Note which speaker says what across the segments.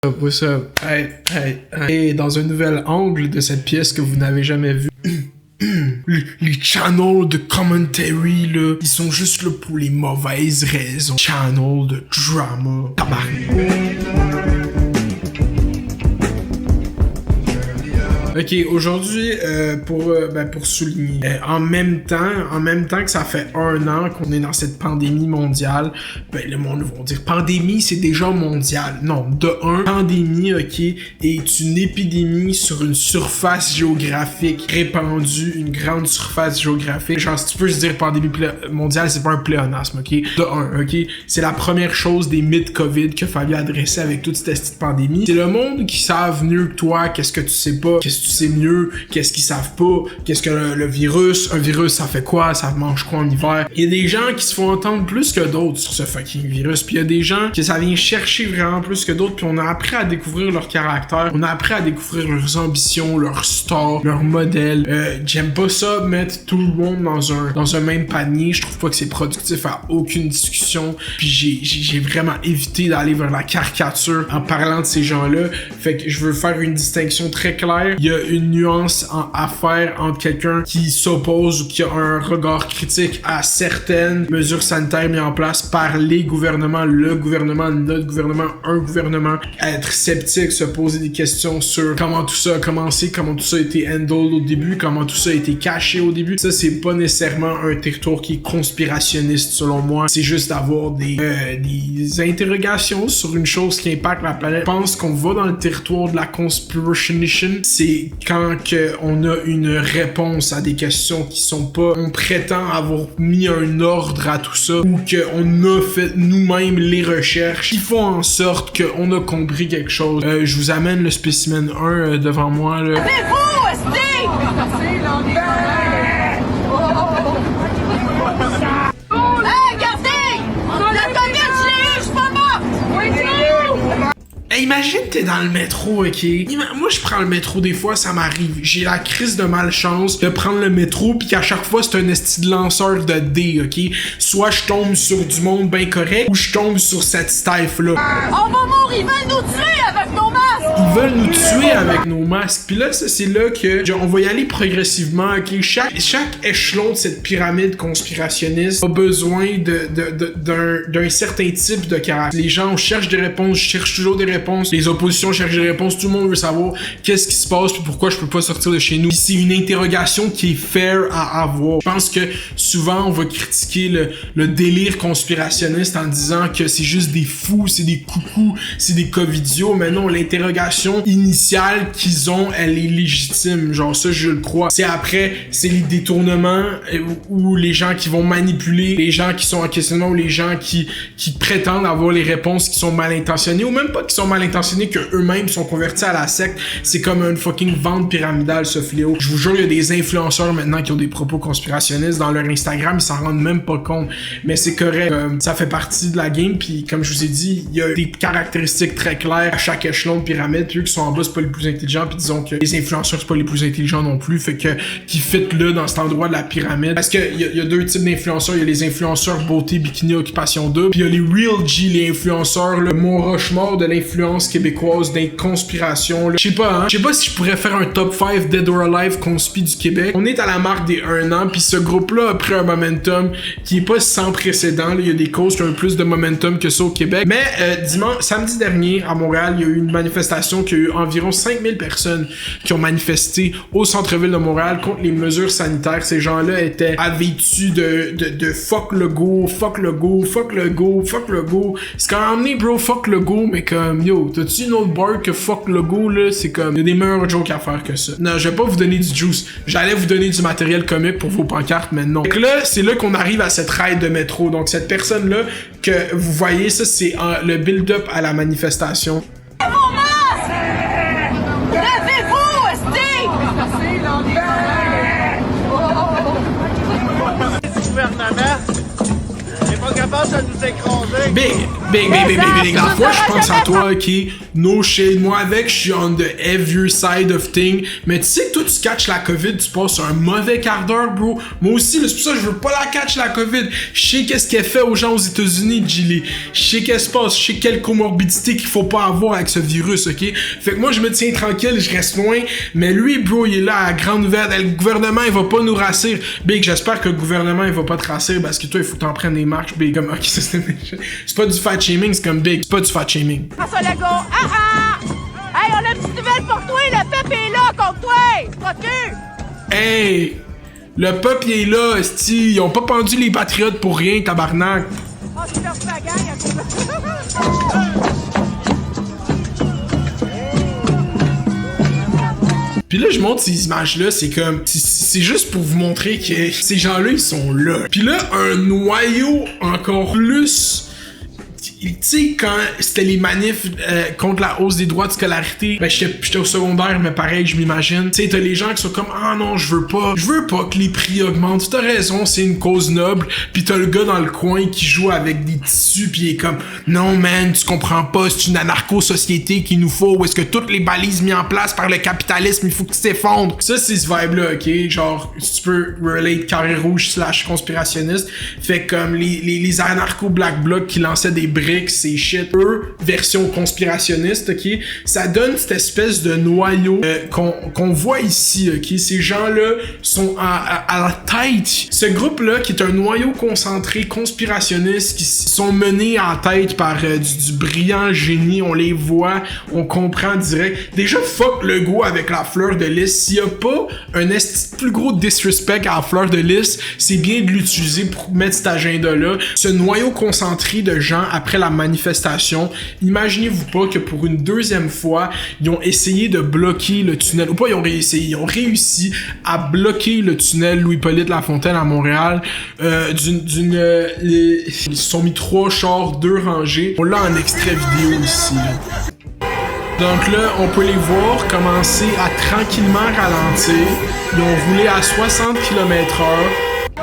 Speaker 1: What's up? Hey. Et dans un nouvel angle de cette pièce que vous n'avez jamais vu. Les channels de commentary, là, ils sont juste là pour les mauvaises raisons. Channel de drama. Tabarnak. Ok, aujourd'hui, pour souligner, en même temps que ça fait 1 an qu'on est dans cette pandémie mondiale, le monde va dire pandémie, c'est déjà mondial. Non, pandémie, ok, est une épidémie sur une surface géographique répandue, une grande surface géographique. Genre, si tu peux se dire pandémie mondiale, c'est pas un pléonasme, ok? Ok, c'est la première chose des mythes COVID qu'il a fallu adresser avec toute cette petite pandémie. C'est le monde qui savent mieux que toi, qu'est-ce que tu sais pas, qu'est-ce que tu sais mieux, qu'est-ce qu'ils savent pas, qu'est-ce que le virus, un virus ça fait quoi, ça mange quoi en hiver. Il y a des gens qui se font entendre plus que d'autres sur ce fucking virus, puis il y a des gens que ça vient chercher vraiment plus que d'autres, puis on a appris à découvrir leur caractère, on a appris à découvrir leurs ambitions, leurs stars, leurs modèles. J'aime pas ça, mettre tout le monde dans un même panier, je trouve pas que c'est productif à aucune discussion, puis j'ai vraiment évité d'aller vers la caricature en parlant de ces gens-là, fait que je veux faire une distinction très claire. Il y a une nuance à faire entre quelqu'un qui s'oppose ou qui a un regard critique à certaines mesures sanitaires mises en place par les gouvernements, le gouvernement, notre gouvernement, un gouvernement, être sceptique, se poser des questions sur comment tout ça a commencé, comment tout ça a été handled au début, comment tout ça a été caché au début. Ça, c'est pas nécessairement un territoire qui est conspirationniste selon moi, c'est juste d'avoir des interrogations sur une chose qui impacte la planète. Je pense qu'on va dans le territoire de la conspiration, c'est quand on a une réponse à des questions qui sont pas, on prétend avoir mis un ordre à tout ça, ou qu'on a fait nous-mêmes les recherches qui font en sorte qu'on a compris quelque chose. Je vous amène le spécimen 1 devant moi, là. Hey, imagine t'es dans le métro, ok? Moi, je prends le métro des fois, ça m'arrive. J'ai la crise de malchance de prendre le métro, pis qu'à chaque fois, c'est un esti de lanceur de dés, ok? Soit je tombe sur du monde bien correct, ou je tombe sur cette stife-là.
Speaker 2: On va mourir, ils veulent nous tuer avec nos masques!
Speaker 1: Ils veulent nous tuer avec nos masques. Pis là, c'est là que, genre, on va y aller progressivement, ok? Chaque échelon de cette pyramide conspirationniste a besoin d'un certain type de caractère. Les gens cherchent des réponses, cherchent toujours des réponses. Les oppositions cherchent des réponses, tout le monde veut savoir qu'est-ce qui se passe puis pourquoi je peux pas sortir de chez nous. Puis c'est une interrogation qui est fair à avoir. Je pense que souvent on va critiquer le délire conspirationniste en disant que c'est juste des fous, c'est des coucous, c'est des covidios, mais non, l'interrogation initiale qu'ils ont, elle est légitime. Genre ça, je le crois. C'est après, c'est les détournements ou les gens qui vont manipuler, les gens qui sont en questionnement ou les gens qui prétendent avoir les réponses qui sont mal intentionnées ou même pas qui sont mal intentionnés, que eux-mêmes sont convertis à la secte. C'est comme une fucking vente pyramidale, ce fléau. Je vous jure, il y a des influenceurs maintenant qui ont des propos conspirationnistes dans leur Instagram, ils s'en rendent même pas compte. Mais c'est correct, ça fait partie de la game, puis comme je vous ai dit, il y a des caractéristiques très claires à chaque échelon de pyramide, puis eux qui sont en bas, c'est pas les plus intelligents, puis disons que les influenceurs, c'est pas les plus intelligents non plus, fait que qui fit là dans cet endroit de la pyramide. Parce que il y a 2 types d'influenceurs, il y a les influenceurs beauté, bikini, occupation double, puis il y a les real G, les influenceurs, le Mont Rochemort de l'influence québécoise, d'inconspiration. Je sais pas si je pourrais faire un top 5 Dead or Alive conspi du Québec. On est à la marque des 1 an, puis ce groupe-là a pris un momentum qui est pas sans précédent. Il y a des causes qui ont eu plus de momentum que ça au Québec. Mais samedi dernier, à Montréal, il y a eu une manifestation qui a eu environ 5000 personnes qui ont manifesté au centre-ville de Montréal contre les mesures sanitaires. Ces gens-là étaient vêtus de fuck le go, fuck le go, fuck le go, fuck le go. C'est quand même bro, fuck le go, mais comme yo, t'as-tu une autre bar que fuck le go là? C'est comme, y'a des meilleurs jokes à faire que ça. Non, je vais pas vous donner du juice. J'allais vous donner du matériel comique pour vos pancartes, mais non. Donc là, c'est là qu'on arrive à cette ride de métro. Donc cette personne-là que vous voyez, ça c'est le build-up à la manifestation.
Speaker 2: Vos masques! Levez-vous, esti!
Speaker 3: Du gouvernement, les pas capable de nous écraser.
Speaker 1: Big, la fois je pense à toi, ok, no shade, moi avec, je suis on the heavier side of things, mais tu sais que toi tu catches la COVID, tu passes un mauvais quart d'heure, bro. Moi aussi, c'est pour ça que je veux pas la catch la COVID. Je sais qu'est-ce qu'elle fait aux gens aux États-Unis, Gilly. Je sais qu'est-ce qui se passe, je sais quelle comorbidité qu'il faut pas avoir avec ce virus, ok? Fait que moi, je me tiens tranquille, je reste loin, mais lui, bro, il est là à grande nouvelle. Le gouvernement, il va pas nous rassir. Big, j'espère que le gouvernement, il va pas te rassir parce que toi, il faut que t'en prennes des marches. Big, comme, ok, c'est pas du fat shaming, c'est comme Big, c'est pas du fat shaming.
Speaker 2: François Legault, Hey, on a une petite nouvelle pour toi, le peuple est là contre toi! Procure!
Speaker 1: Hey! Le peuple est là, esti. Ils ont pas pendu les patriotes pour rien, tabarnak.
Speaker 2: Oh, j'ai perdu ma gang,
Speaker 1: Puis là, je montre ces images-là, c'est comme... C'est juste pour vous montrer que ces gens-là, ils sont là. Puis là, un noyau encore plus... Tu sais, quand c'était les manifs contre la hausse des droits de scolarité, ben j'étais au secondaire, mais pareil, je m'imagine. Tu sais, t'as les gens qui sont comme « Ah non, je veux pas que les prix augmentent. » T'as raison, c'est une cause noble. Puis t'as le gars dans le coin qui joue avec des tissus, puis il est comme « Non, man, tu comprends pas, c'est une anarcho-société qu'il nous faut, où est-ce que toutes les balises mises en place par le capitalisme, il faut que tu s'effondres. » Ça, c'est ce vibe-là, ok? Genre, si tu peux relate carré rouge / conspirationniste. Fait comme les anarcho-black blocs qui lançaient des briques, c'est shit, eux, version conspirationniste, ok? Ça donne cette espèce de noyau qu'on voit ici, ok? Ces gens-là sont à la tête. Ce groupe-là, qui est un noyau concentré conspirationniste, qui sont menés en tête par du brillant génie, on les voit, on comprend direct. Déjà, fuck le go avec la fleur de lys. S'il y a pas un plus gros disrespect à la fleur de lys, c'est bien de l'utiliser pour mettre cet agenda-là. Ce noyau concentré de gens après la manifestation, imaginez-vous pas que pour une deuxième fois, ils ont essayé de bloquer le tunnel, ou pas ils ont réussi, ils ont réussi à bloquer le tunnel Louis-Hippolyte Lafontaine à Montréal. Ils se sont mis 3 chars, 2 rangées. On l'a en extrait vidéo ici. Donc là, on peut les voir commencer à tranquillement ralentir. Ils ont roulé à 60 km/h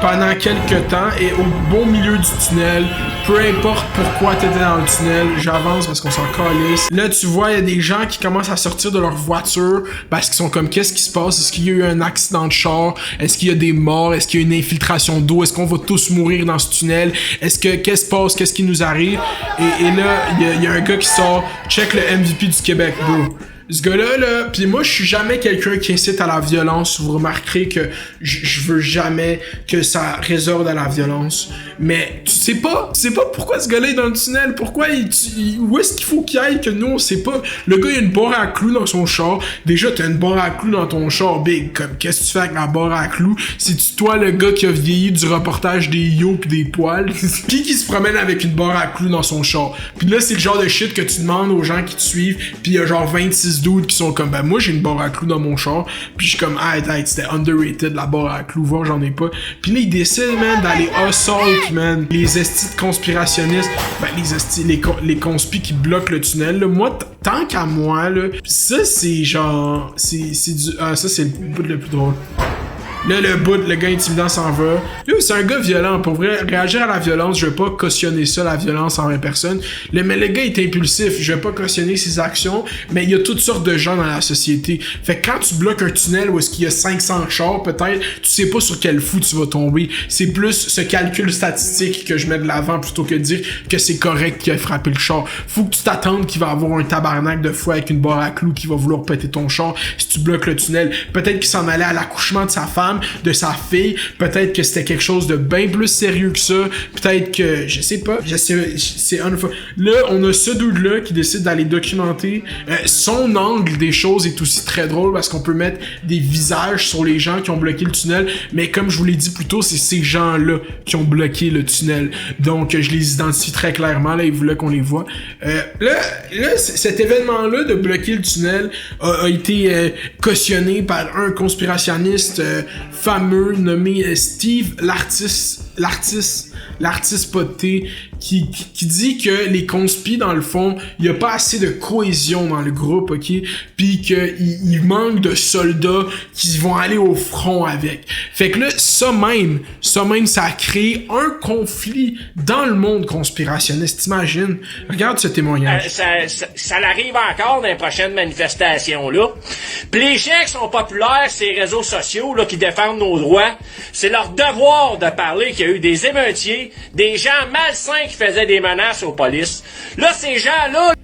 Speaker 1: pendant quelques temps et au bon milieu du tunnel, peu importe pourquoi t'étais dans le tunnel, j'avance parce qu'on s'en calisse. Là, tu vois, il y a des gens qui commencent à sortir de leur voiture parce qu'ils sont comme, qu'est-ce qui se passe? Est-ce qu'il y a eu un accident de char? Est-ce qu'il y a des morts? Est-ce qu'il y a une infiltration d'eau? Est-ce qu'on va tous mourir dans ce tunnel? Qu'est-ce qui se passe? Qu'est-ce qui nous arrive? Et là, il y a un gars qui sort, check le MVP du Québec, bro. Ce gars-là, pis moi, je suis jamais quelqu'un qui incite à la violence. Vous remarquerez que je veux jamais que ça résorbe à la violence. Mais tu sais pas pourquoi ce gars-là est dans le tunnel. Pourquoi où est-ce qu'il faut qu'il aille que nous, on sait pas. Le gars, il a une barre à clous dans son char. Déjà, t'as une barre à clous dans ton char, big. Comme, qu'est-ce que tu fais avec la barre à clous? C'est-tu toi, le gars qui a vieilli du reportage des yo pis des poils? Qui se promène avec une barre à clous dans son char? Pis là, c'est le genre de shit que tu demandes aux gens qui te suivent. Pis il y a genre 26 dudes qui sont comme, ben moi j'ai une barre à clous dans mon char, puis je suis comme, c'était underrated la barre à clous, voir j'en ai pas. Puis là ils décident, man, d'aller assault, man, les estis de conspirationnistes, ben les estis, les conspis qui bloquent le tunnel, là. Moi, tant qu'à moi, là, ça c'est genre, c'est du, ça c'est le bout le plus drôle. Là, le gars intimidant s'en va. Là, c'est un gars violent. Pour vrai, réagir à la violence, je vais pas cautionner ça, la violence envers personne. Mais le gars est impulsif. Je vais pas cautionner ses actions. Mais il y a toutes sortes de gens dans la société. Fait que quand tu bloques un tunnel où est-ce qu'il y a 500 chars, peut-être, tu sais pas sur quel fou tu vas tomber. C'est plus ce calcul statistique que je mets de l'avant plutôt que de dire que c'est correct qu'il a frappé le char. Faut que tu t'attendes qu'il va avoir un tabarnak de fou avec une barre à clous qui va vouloir péter ton char si tu bloques le tunnel. Peut-être qu'il s'en allait à l'accouchement de sa femme, de sa fille, peut-être que c'était quelque chose de bien plus sérieux que ça, peut-être que, je sais pas, c'est là, on a ce dude-là qui décide d'aller documenter, son angle des choses est aussi très drôle parce qu'on peut mettre des visages sur les gens qui ont bloqué le tunnel, mais comme je vous l'ai dit plus tôt, c'est ces gens-là qui ont bloqué le tunnel, donc je les identifie très clairement, là, il voulait qu'on les voit. Là, cet événement-là de bloquer le tunnel a été cautionné par un conspirationniste fameux nommé Steve l'artiste poté qui dit que les conspis, dans le fond, il y a pas assez de cohésion dans le groupe, ok? Puis qu'il manque de soldats qui vont aller au front avec. Fait que là, ça même, ça a créé un conflit dans le monde conspirationniste, t'imagines? Regarde ce témoignage.
Speaker 4: Ça arrive encore dans les prochaines manifestations, là. Puis les gens qui sont populaires, ces réseaux sociaux, là, qui défendent nos droits, c'est leur devoir de parler qu'il y a eu des émeutiers, des gens malsains qui faisaient des menaces aux polices. Là, ces gens-là...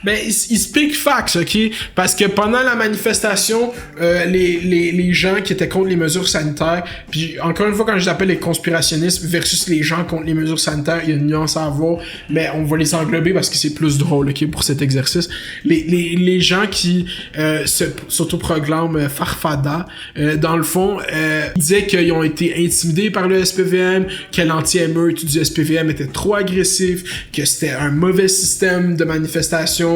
Speaker 1: Ben, il speak facts, ok? Parce que pendant la manifestation, les gens qui étaient contre les mesures sanitaires, puis encore une fois, quand je les appelle les conspirationnistes versus les gens contre les mesures sanitaires, il y a une nuance à avoir, mais on va les englober parce que c'est plus drôle, ok, pour cet exercice. Les gens qui s'autoproclament Farfada, dans le fond, ils disaient qu'ils ont été intimidés par le SPVM, que l'anti-émeute du SPVM était trop agressif, que c'était un mauvais système de manifestation.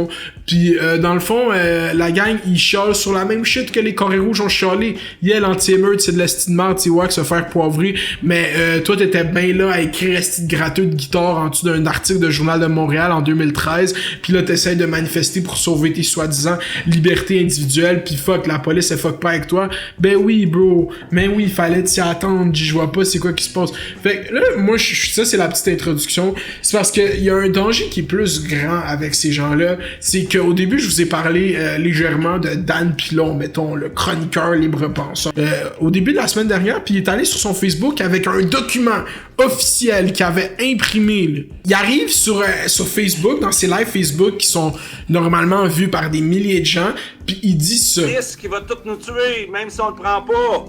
Speaker 1: Puis dans le fond, la gang, ils chialent sur la même shit que les Corées Rouges ont chialé. Yeah, l'anti-émeute, c'est de l'esti de merde, tu se faire poivrer. Mais toi, t'étais bien là à écrire esti de gratteux de guitare en dessous d'un article de Journal de Montréal en 2013. Puis là, t'essayes de manifester pour sauver tes soi-disant libertés individuelles. Puis fuck, la police, elle fuck pas avec toi. Ben oui, bro. Mais oui, il fallait t'y attendre. Je vois pas c'est quoi qui se passe. Fait que là, moi, ça, c'est la petite introduction. C'est parce qu'il y a un danger qui est plus grand avec ces gens-là. C'est qu'au début, je vous ai parlé légèrement de Dan Pilon, mettons, le chroniqueur libre-penseur. Au début de la semaine dernière, puis il est allé sur son Facebook avec un document officiel qu'il avait imprimé. Là. Il arrive sur Facebook, dans ses lives Facebook qui sont normalement vus par des milliers de gens, puis il dit ça.
Speaker 3: Risque qui va tout nous tuer, même si on le prend pas.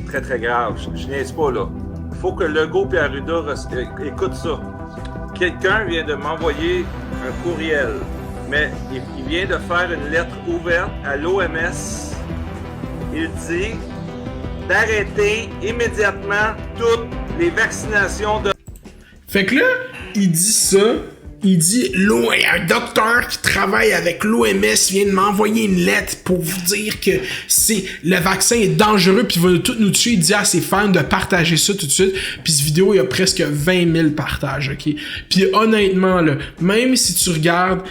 Speaker 3: Très très grave, je niaise pas là. Faut que Legault et Arruda écoutent ça. Quelqu'un vient de m'envoyer un courriel, mais il vient de faire une lettre ouverte à l'OMS. Il dit d'arrêter immédiatement toutes les vaccinations de...
Speaker 1: Fait que là, il dit ça. Il dit, un docteur qui travaille avec l'OMS vient de m'envoyer une lettre pour vous dire que le vaccin est dangereux pis va tout nous tuer. Il dit à ses fans de partager ça tout de suite. Pis cette vidéo, il y a presque 20 000 partages, ok? Pis honnêtement, là, même si tu regardes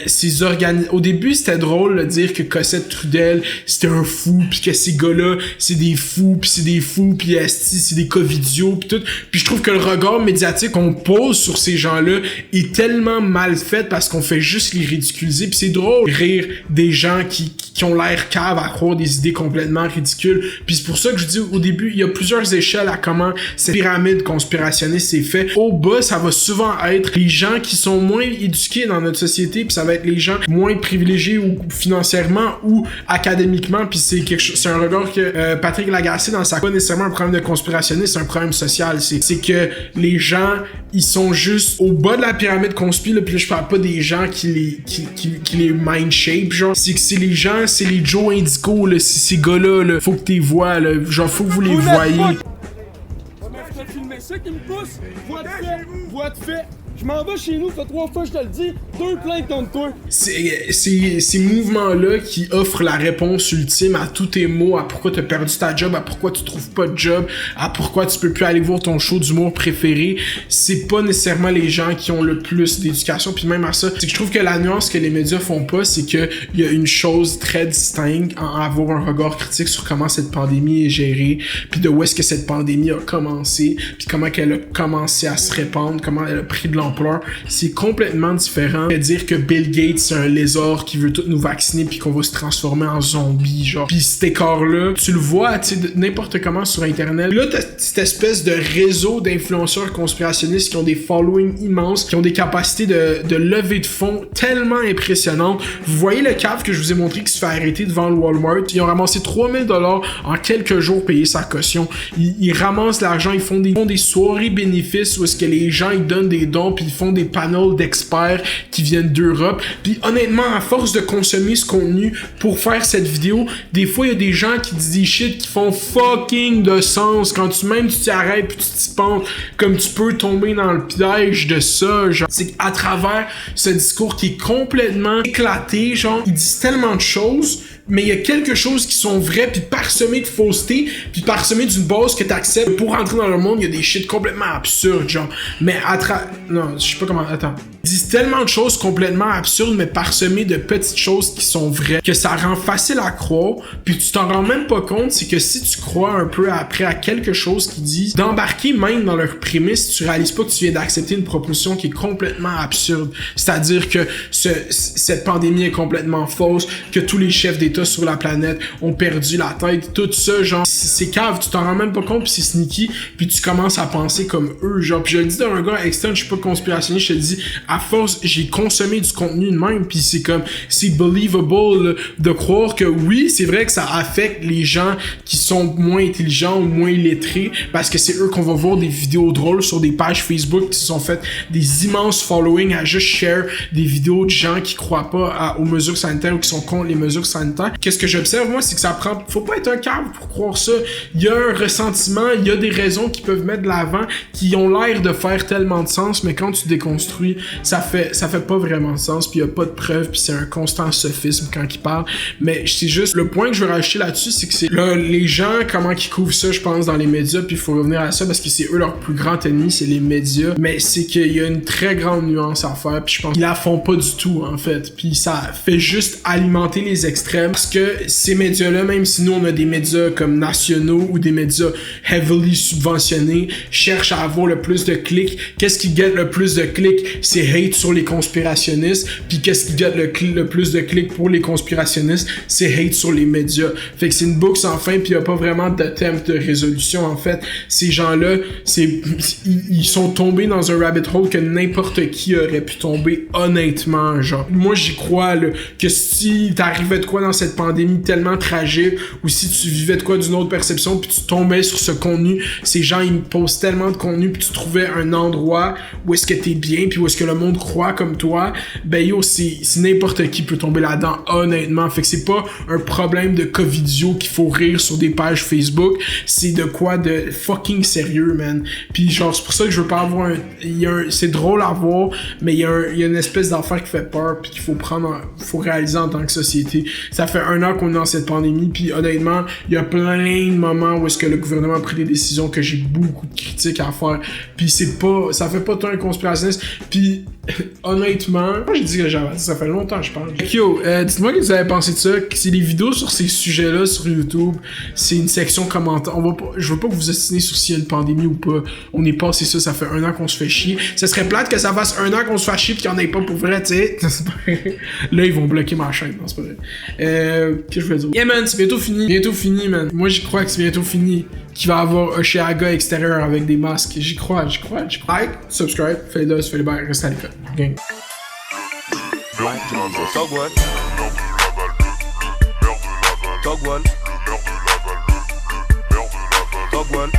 Speaker 1: ces organismes... Au début, c'était drôle de dire que Cossette Trudel, c'était un fou, pis que ces gars-là, c'est des fous, pis c'est des fous, pis c'est des covidios, pis tout. Pis je trouve que le regard médiatique qu'on pose sur ces gens-là est tellement mal fait parce qu'on fait juste les ridiculiser. Pis c'est drôle rire des gens qui ont l'air caves à croire des idées complètement ridicules. Pis c'est pour ça que je dis au début, il y a plusieurs échelles à comment cette pyramide conspirationniste s'est fait. Au bas, ça va souvent être les gens qui sont moins éduqués dans notre société, puis ça va être les gens moins privilégiés ou financièrement ou académiquement, puis c'est un regard que Patrick Lagacé dans sa pas nécessairement un problème de conspirationniste, c'est un problème social. C'est que les gens, ils sont juste au bas de la pyramide conspi, là, puis là, je parle pas des gens qui les mind shape, genre. C'est que c'est les gens, c'est les Joe Indico, là, c'est ces gars-là, là, faut que t'es vois, là, genre, faut que vous les voyez.
Speaker 5: Je te filmer ça qui me pousse, voix de fait. Je m'en vais chez nous, ça fait 3 fois je te le dis, 2 plaintes contre toi.
Speaker 1: C'est ces mouvements-là qui offrent la réponse ultime à tous tes mots, à pourquoi t'as perdu ta job, à pourquoi tu trouves pas de job, à pourquoi tu peux plus aller voir ton show d'humour préféré. C'est pas nécessairement les gens qui ont le plus d'éducation, puis même à ça, c'est que je trouve que la nuance que les médias font pas, c'est que il y a une chose très distincte en avoir un regard critique sur comment cette pandémie est gérée, puis de où est-ce que cette pandémie a commencé, puis comment qu'elle a commencé à se répandre, comment elle a pris de l'ampleur. C'est complètement différent de dire que Bill Gates c'est un lézard qui veut tout nous vacciner puis qu'on va se transformer en zombie, genre. Puis cet écart-là, tu le vois, tu sais, n'importe comment sur Internet. Là, t'as cette espèce de réseau d'influenceurs conspirationnistes qui ont des followings immenses, qui ont des capacités de levée de fonds tellement impressionnantes. Vous voyez le cave que je vous ai montré qui se fait arrêter devant le Walmart. Ils ont ramassé 3000 $ en quelques jours payé sa caution. Ils ramassent l'argent, ils font des soirées bénéfices où est-ce que les gens ils donnent des dons puis ils font des panels d'experts qui viennent d'Europe. Puis honnêtement, à force de consommer ce contenu pour faire cette vidéo, des fois il y a des gens qui disent des shit qui font fucking de sens quand tu t'y arrêtes puis tu t'y penses, comme tu peux tomber dans le piège de ça, genre. C'est qu'à travers ce discours qui est complètement éclaté, genre, ils disent tellement de choses, mais il y a quelque chose qui sont vrais, puis parsemé de fausseté, puis parsemé d'une base que t'acceptes. Pour rentrer dans le monde, il y a des shit complètement absurdes, genre. Mais non, je sais pas comment... Attends. Ils disent tellement de choses complètement absurdes, mais parsemées de petites choses qui sont vraies, que ça rend facile à croire, puis tu t'en rends même pas compte, c'est que si tu crois un peu après à quelque chose qu'ils disent, d'embarquer même dans leur prémisse, tu réalises pas que tu viens d'accepter une proposition qui est complètement absurde. C'est-à-dire que cette pandémie est complètement fausse, que tous les chefs d'État sur la planète ont perdu la tête, tout ça, genre, c'est cave, tu t'en rends même pas compte, puis c'est sneaky, puis tu commences à penser comme eux, genre, puis je le dis d'un gars externe, je suis pas conspirationniste, je te le dis, à force, j'ai consommé du contenu de même, puis c'est comme, c'est believable là, de croire que oui, c'est vrai que ça affecte les gens qui sont moins intelligents ou moins lettrés, parce que c'est eux qu'on va voir des vidéos drôles sur des pages Facebook qui se sont fait des immenses followings à juste share des vidéos de gens qui croient pas aux mesures sanitaires ou qui sont contre les mesures sanitaires. Qu'est-ce que j'observe, moi, c'est que ça prend, faut pas être un cave pour croire ça. Il y a un ressentiment, il y a des raisons qui peuvent mettre de l'avant, qui ont l'air de faire tellement de sens, mais quand tu déconstruis, ça fait pas vraiment de sens, puis il y a pas de preuves, puis c'est un constant sophisme quand ils parlent. Mais c'est juste, le point que je veux rajouter là-dessus, c'est que c'est là, les gens, comment qu'ils couvrent ça, je pense, dans les médias, puis il faut revenir à ça, parce que c'est eux leur plus grand ennemi, c'est les médias, mais c'est qu'il y a une très grande nuance à faire, puis je pense qu'ils la font pas du tout, en fait, puis ça fait juste alimenter les extrêmes, parce que ces médias-là, même si nous on a des médias comme nationaux ou des médias heavily subventionnés, cherchent à avoir le plus de clics. Qu'est-ce qui gagne le plus de clics? C'est hate sur les conspirationnistes, puis qu'est-ce qui gagne le plus de clics pour les conspirationnistes? C'est hate sur les médias. Fait que c'est une boucle sans fin, puis il y a pas vraiment de thème de résolution, en fait. Ces gens-là, ils sont tombés dans un rabbit hole que n'importe qui aurait pu tomber, honnêtement, genre. Moi, j'y crois, là, que si t'arrivais de quoi dans cette pandémie tellement tragique, ou si tu vivais de quoi d'une autre perception, puis tu tombais sur ce contenu, ces gens, ils me posent tellement de contenu, puis tu trouvais un endroit où est-ce que t'es bien, puis où est-ce que le monde croit comme toi, ben yo, c'est n'importe qui peut tomber là-dedans, honnêtement. Fait que c'est pas un problème de covidio qu'il faut rire sur des pages Facebook, c'est de quoi de fucking sérieux, man. Puis genre, c'est pour ça que je veux pas avoir c'est drôle à voir, mais il y a une espèce d'affaire qui fait peur, puis qu'il faut faut réaliser en tant que société. Ça fait 1 an qu'on est dans cette pandémie, puis honnêtement, il y a plein de moments où est-ce que le gouvernement a pris des décisions que j'ai beaucoup de critiques à faire, puis ça fait pas tant un conspirationniste, puis honnêtement, moi j'ai dit que j'avais dit, ça fait longtemps je parle. Yo, dites-moi que vous avez pensé de ça, que c'est des vidéos sur ces sujets-là sur YouTube, c'est une section commentaire. Je veux pas que vous ostinez sur s'il y a une pandémie ou pas. On est passé ça fait 1 an qu'on se fait chier. Ça serait plate que ça fasse 1 an qu'on se fait chier pis qu'il y en ait pas pour vrai, tu sais. Là, ils vont bloquer ma chaîne, non, c'est pas vrai. Qu'est-ce que je veux dire? Yeah man, c'est bientôt fini. Bientôt fini, man. Moi j'y crois que c'est bientôt fini. Qu'il va y avoir un Chiaga extérieur avec des masques. J'y crois. Like, subscribe, fais-le, fais-le bien, reste à l'écoute. Gang.
Speaker 6: Togwall. Togwall. Togwall.